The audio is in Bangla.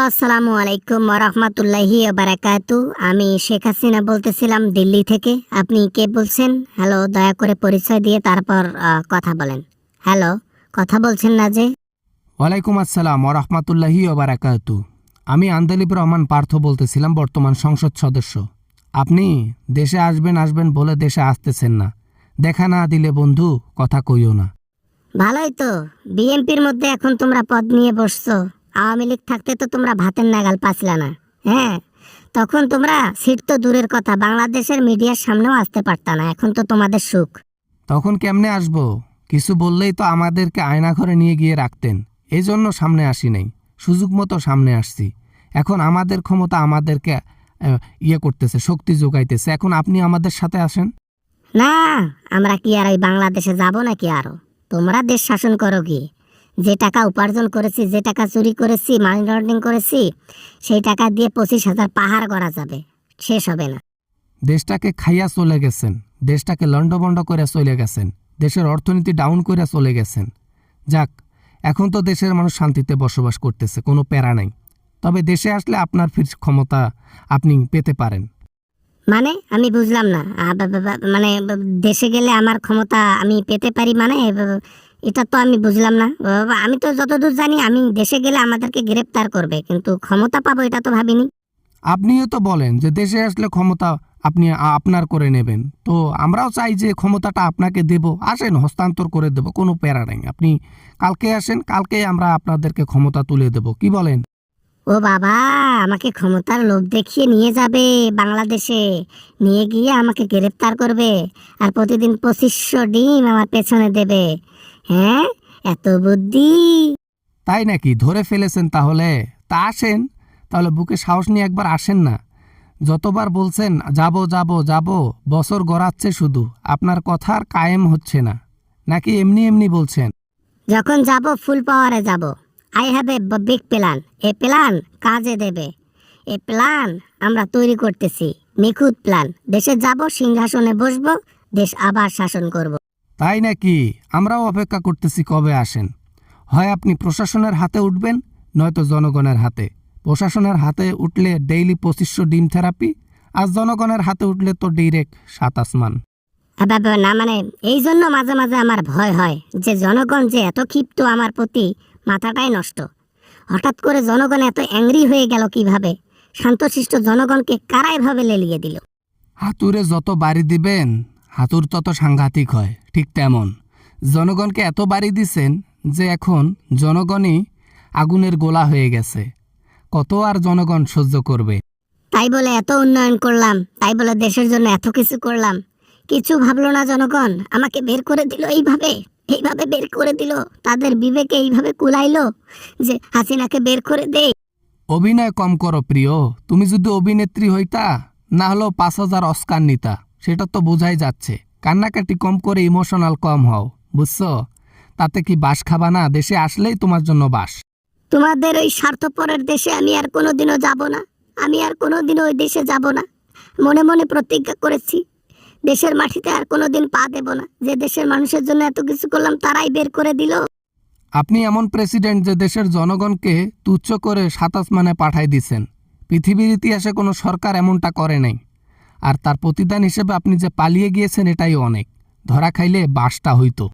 আসসালামু আলাইকুম ওয়া বারাকাতু। আমি শেখ হাসিনা বলতেছিলাম দিল্লি থেকে। আপনি কে বলছেন? হ্যালো, দয়া করে পরিচয় দিয়ে তারপর কথা বলেন। হ্যালো, কথা বলছেন না যে? ওয়ালাইকুম আসসালাম ওরহমতুল্লাহি ওবারাকাতু। আমি আন্দলিব রহমান পার্থ বলতেছিলাম, বর্তমান সংসদ সদস্য। আপনি দেশে আসবেন আসবেন বলে দেশে আসতেছেন না। দেখা না দিলে বন্ধু কথা কইও না। ভালোই তো, বিএনপির মধ্যে এখন তোমরা পদ নিয়ে বসছো। আওয়ামী লীগ থাকতে তো তোমরা ভাতের নাগাল পাচ্ছিলা না। হ্যাঁ, তখন তোমরা সিট তো দূরের কথা, বাংলাদেশের মিডিয়ার সামনেও আসতে পারতা না। এখন তো তোমাদের সুখ। তখন কেমনে আসবো? কিছু বললেই তো আমাদেরকে আয়না ঘরে নিয়ে গিয়ে রাখতেন। এই জন্য সামনে আসি নাই, সুযোগ মতো সামনে আসছি। এখন আমাদের ক্ষমতা আমাদেরকে করতেছে, শক্তি যোগাইতেছে। এখন আপনি আমাদের সাথে আসেন। না, আমরা কি আর ওই বাংলাদেশে যাব নাকি আরো? তোমরা দেশ শাসন করো গিয়ে। যে টাকা উপার্জন করেছি, যে টাকা চুরি করেছি, মানি লন্ডারিং করেছি, সেই টাকা দিয়ে 25,000 পাহাড় করা যাবে, শেষ হবে না। দেশটাকে খাইয়া চলে গেছেন, দেশটাকে লন্ডভন্ড করে চলে গেছেন, দেশের অর্থনীতি ডাউন করে চলে গেছেন। যাক, এখন তো দেশের মানুষ শান্তিতে বসবাস করতেছে, কোনো প্যারা নাই। তবে দেশে আসলে আপনার ফির ক্ষমতা আপনি পেতে পারেন। মানে আমি বুঝলাম না। মানে দেশে গেলে আমার ক্ষমতা আমি পেতে পারি মানে এটা তো আমি বুঝলাম না। আমি তো যতদূর জানি আমি দেশে গেলে আমাদেরকে গ্রেপ্তার করবে, কিন্তু ক্ষমতা পাবো এটা তো ভাবিনি। আপনিও তো বলেন যে দেশে আসলে ক্ষমতা আপনি আপনার করে নেবেন। তো আমরাও চাই যে ক্ষমতাটা আপনাকে দেব, আসেন হস্তান্তর করে দেব, কোনো প্যারা নাই। আপনি কালকে আসেন, কালকেই আমরা আপনাদেরকে ক্ষমতা তুলে দেব, কি বলেন? ও বাবা, আমাকে ক্ষমতার লোভ দেখিয়ে নিয়ে যাবে বাংলাদেশে, নিয়ে গিয়ে আমাকে গ্রেপ্তার করবে, আর প্রতিদিন 2500 ডিম আমার পেছনে দেবে। হ্যাঁ, এত বুদ্ধি! তাই নাকি? ধরে ফেলেছেন তাহলে? তা আসেন, তাহলে বুকে সাহস নিয়ে একবার আসেন না। যতবার বলছেন যাব যাব যাব, বছর গড়াচ্ছে শুধু, আপনার কথা আর কায়েম হচ্ছে না। নাকি এমনি এমনি বলছেন? যখন যাব ফুল পাওয়ারে যাব। I have a big plan. A plan কাজে দেবে। এ প্ল্যান আমরা তৈরি করতেছি, নিখুঁত প্ল্যান। দেশে যাব, সিংহাসনে বসবো, দেশ আবার শাসন করব। তাই নাকি? আমরাও অপেক্ষা করতেছি কবে আসেন। হয় আপনি প্রশাসনের হাতে উঠবেন, নয়তো জনগণের হাতে। প্রশাসনের হাতে উঠলে ডেইলি 2500 ডিম থেরাপি, আর জনগণের হাতে উঠলে তো ডিরেক্ট 7 আসমান। না মানে এই জন্য মাঝে মাঝে আমার ভয় হয় যে জনগণ যে এত ক্ষিপ্ত আমার প্রতি, মাথাটাই নষ্ট। হঠাৎ করে জনগণ এত অ্যাংরি হয়ে গেল কিভাবে? শান্তশিষ্ট জনগণকে কারা এভাবে লেলিয়ে দিল? হাতুড়ে যত বাড়ি দিবেন, হাতুর তত সাংঘাতিক হয়। ঠিক তেমন জনগণকে এত বাড়ি দিছেন যে এখন জনগণই আগুনের গোলা হয়ে গেছে। কত আর জনগণ সহ্য করবে? তাই বলে এত উন্নয়ন করলাম, তাই বলে দেশের জন্য এত কিছু করলাম, কিছু ভাবলো না জনগণ? আমাকে বের করে দিল এইভাবে, এইভাবে বের করে দিল। তাদের বিবেকে এইভাবে কুলাইলো যে হাসিনাকে বের করে দে। অভিনয় কম করো প্রিয়। তুমি যদি অভিনেত্রী হইতা, না হলেও 5000 অস্কার নিতা, সেটা তো বোঝাই যাচ্ছে। কান্নাকাটি কম করে ইমোশনাল কম হও, বুঝছো? তাতে কি বাস খাবা না? দেশে আসলেই তোমার জন্য বাস। তোমাদের ওই স্বার্থপরের দেশে আমি আর কোনোদিনও যাব না। আমি আর কোনোদিনও ওই দেশে যাব না। মনে মনে প্রতিজ্ঞা করেছি, দেশের মাটিতে আর কোনোদিন পা দেব না। যে দেশের মানুষের জন্য এত কিছু করলাম, তারাই বের করে দিল। আপনি এমন প্রেসিডেন্ট যে দেশের জনগণকে তুচ্ছ করে 7 আসমানে পাঠাই দিচ্ছেন। পৃথিবীর ইতিহাসে কোনো সরকার এমনটা করে নাই। আর তার প্রতিদান হিসেবে আপনি যে পালিয়ে গিয়েছেন, এটাই অনেক। ধরা খাইলে বাসটা হইতো।